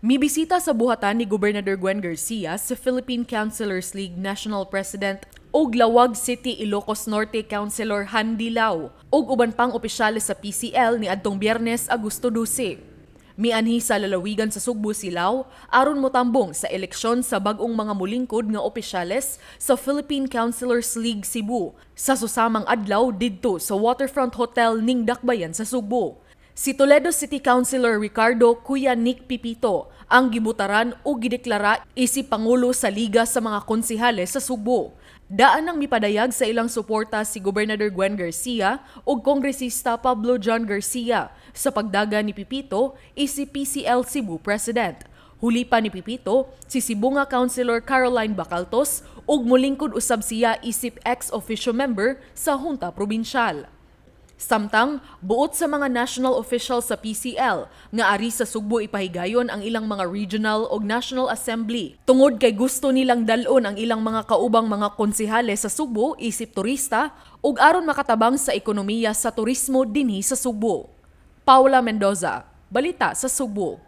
Mibisita sa buhatan ni Gobernador Gwen Garcia sa Philippine Councilors League National President ug Lawag City Ilocos Norte Councilor Handy Lau ug uban pang opisyales sa PCL ni adtong Biyernes, Agosto 12. Mianhi sa lalawigan sa Sugbo si Lau aron motambong sa eleksyon sa bag-ong mga mulingkod nga opisyales sa Philippine Councilors League Cebu sa susamang adlaw didto sa Waterfront Hotel ning Dakbayan sa Sugbo. Si Toledo City Councilor Ricardo Kuya Nick Pipito ang gibutaran o gideklara isip Pangulo sa Liga sa mga konsihales sa Sugbo. Daan ang mipadayag sa ilang suporta si Gobernador Gwen Garcia o Kongresista Pablo John Garcia sa pagdaga ni Pipito isip PCL Cebu President. Huli pa ni Pipito si Sibunga Councilor Caroline Bacaltos ug mulingkod usab siya isip ex-officio member sa Hunta Probinsyal. Samtang, buot sa mga national officials sa PCL nga ari sa Sugbo ipahigayon ang ilang mga regional o national assembly. Tungod kay gusto nilang dalon ang ilang mga kaubang mga konsehales sa Sugbo isip turista ug aron makatabang sa ekonomiya sa turismo dinhi sa Sugbo. Paula Mendoza, Balita sa Sugbo.